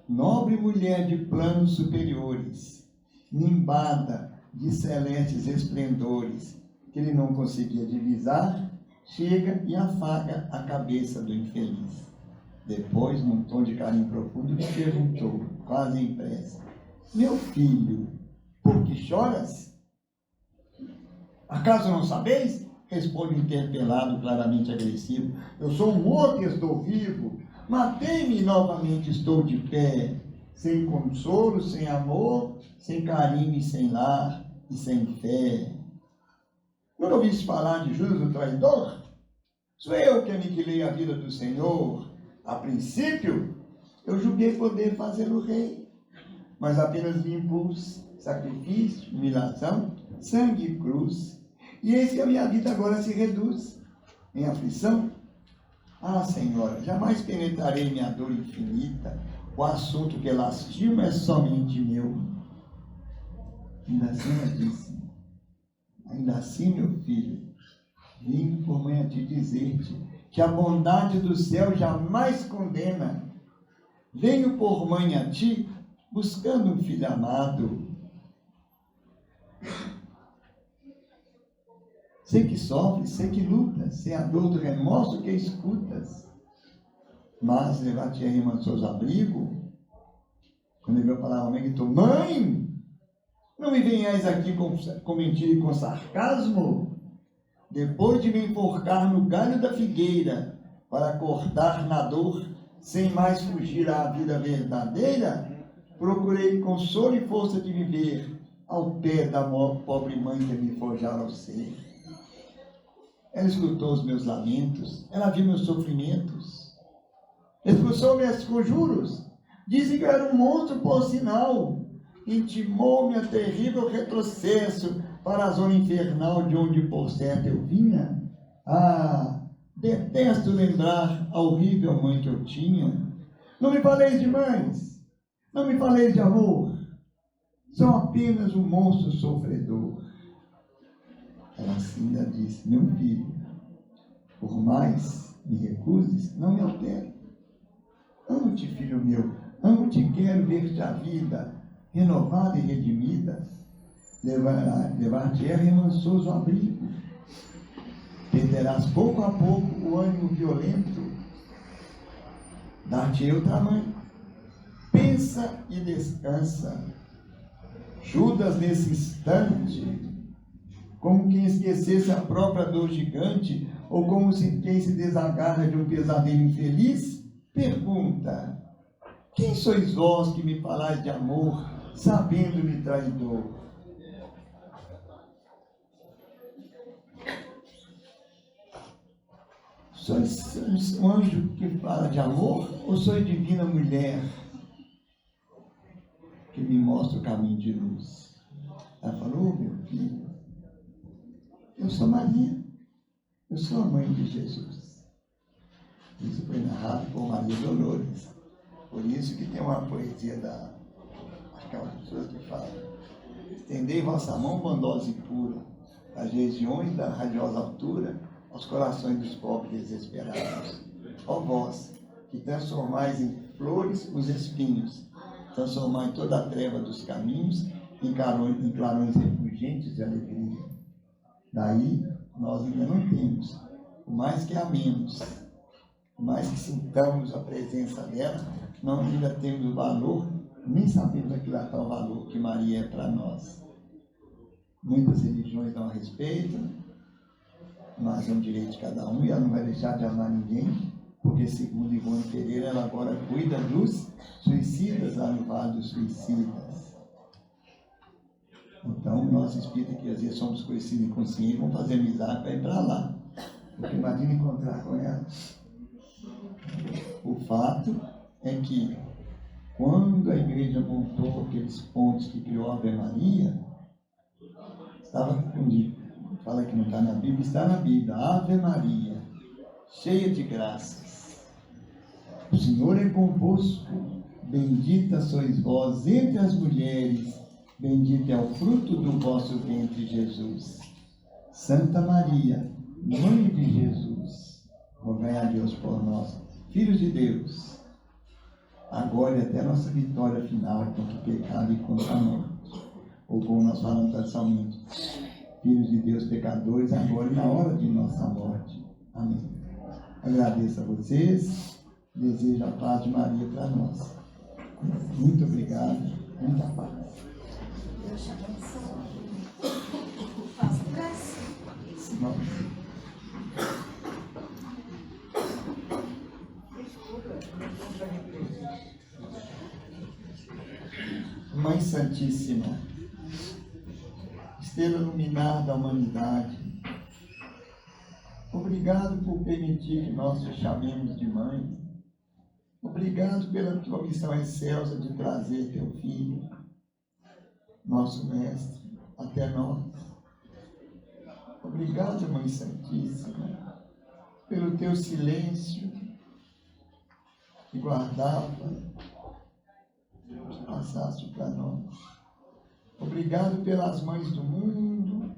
nobre mulher de planos superiores, nimbada de celestes esplendores, que ele não conseguia divisar, chega e afaga a cabeça do infeliz. Depois, num tom de carinho profundo, lhe perguntou, quase em pressa: meu filho, por que choras? Acaso não sabeis? Responde o interpelado, claramente agressivo. Eu sou morto e estou vivo. Matei-me e novamente estou de pé, sem consolo, sem amor, sem carinho e sem lar e sem fé. Não ouviste falar de Judas o traidor? Sou eu que aniquilei a vida do Senhor. A princípio, eu julguei poder fazê-lo rei, mas apenas lhe impus sacrifício, humilhação, sangue e cruz. E eis que a minha vida agora se reduz em aflição. Ah, Senhora, jamais penetrarei minha dor infinita. O assunto que lastima é somente meu. Ainda assim ela disse: ainda assim, meu filho, vim por mãe a te dizer-te que a bondade do céu jamais condena. Venho por mãe a ti, buscando um filho amado. Sei que sofres, sei que lutas, sei a dor do remorso que escutas. Mas levar-te a irmã seus abrigos. Quando ele veio falar ao mãe, gritou: mãe, não me venhais aqui com mentira e com sarcasmo. Depois de me enforcar no galho da figueira, para acordar na dor, sem mais fugir à vida verdadeira, procurei consolo e força de viver ao pé da pobre mãe que me forjara ao ser. Ela escutou os meus lamentos, ela viu meus sofrimentos, expulsou meus conjuros, disse que eu era um monstro por sinal, intimou-me a terrível retrocesso para a zona infernal de onde por certo eu vinha. Ah, detesto lembrar a horrível mãe que eu tinha. Não me faleis de mães, não me faleis de amor, sou apenas um monstro sofredor. Ela assim ainda disse: meu filho, por mais me recuses, não me altero. Amo-te, filho meu, amo-te e quero ver-te a vida renovada e redimida. Levar-te a remansoso abrigo. Perderás pouco a pouco o ânimo violento. Dar-te o tamanho. Pensa e descansa. Judas, nesse instante, como quem esquecesse a própria dor gigante, ou como quem se desagarra de um pesadelo infeliz, pergunta: quem sois vós que me falais de amor, sabendo-me traidor? Sois um anjo que fala de amor, ou sois divina mulher que me mostra o caminho de luz? Ela falou: meu filho, eu sou Maria, eu sou a mãe de Jesus. Isso foi narrado por Maria Dolores. Por isso que tem uma poesia daquelas pessoas que falam: estendei vossa mão bondosa e pura, às regiões da radiosa altura, aos corações dos pobres desesperados. Ó vós, que transformais em flores os espinhos, transformai toda a treva dos caminhos em clarões refulgentes de alegria. Daí, nós ainda não temos. Por mais que amemos, por mais que sintamos a presença dela, não ainda temos o valor, nem sabemos aquilatar o valor que Maria é para nós. Muitas religiões não a respeitam, mas é um direito de cada um e ela não vai deixar de amar ninguém, porque segundo Ivone Pereira, ela agora cuida dos suicidas lá no Vale dos Suicidas. Então, nós espíritas que às vezes somos conhecidos inconscientes, vamos fazer amizade para ir para lá. Porque imagina encontrar com ela. O fato é que, quando a igreja montou aqueles pontos que criou a Ave Maria, estava escondido. Fala que não está na Bíblia, está na Bíblia. Ave Maria, cheia de graças. O Senhor é convosco, bendita sois vós entre as mulheres, bendito é o fruto do vosso ventre, Jesus. Santa Maria, Mãe de Jesus, rogai a Deus por nós, filhos de Deus, agora e até a nossa vitória final contra o pecado e contra a morte. Ou como nós falamos tradicionalmente, filhos de Deus pecadores, agora e na hora de nossa morte. Amém. Agradeço a vocês, desejo a paz de Maria para nós. Muito obrigado, muita paz. Deus te abençoe. Faça prece. Vamos. Mãe Santíssima, estrela luminar da humanidade, obrigado por permitir que nós te chamemos de mãe. Obrigado pela tua missão excelsa de trazer teu filho, nosso mestre, até nós. Obrigado, Mãe Santíssima, pelo teu silêncio que guardava, que passaste para nós. Obrigado pelas mães do mundo,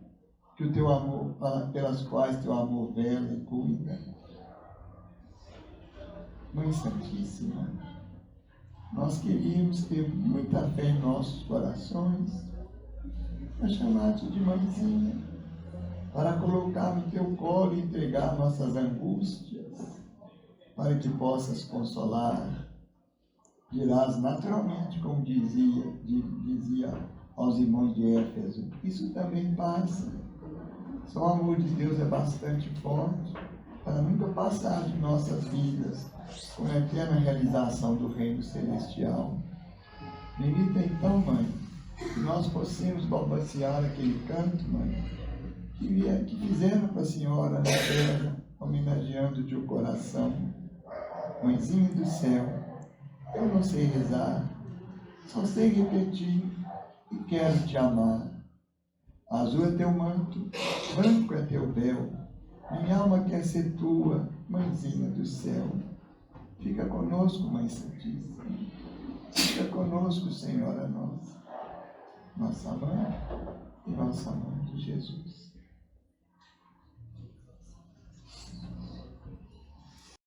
que o teu amor, pelas quais teu amor vela e cuida. Mãe Santíssima, nós queríamos ter muita fé em nossos corações, para chamar-te de mãezinha, para colocar no teu colo e entregar nossas angústias, para que possas consolar. Dirás naturalmente, como dizia aos irmãos de Éfeso, isso também passa. Só o amor de Deus é bastante forte para nunca passar de nossas vidas com a eterna realização do reino celestial. Permita então, Mãe, que nós possamos balbuciar aquele canto, Mãe, que fizeram para a Senhora na terra, homenageando-te o coração. Mãezinha do céu, eu não sei rezar, só sei repetir e quero te amar. Azul é teu manto, branco é teu véu, minha alma quer ser tua, Mãezinha do céu. Fica conosco, Mãe Santíssima, fica conosco, Senhora nossa, nossa Mãe e nossa Mãe de Jesus.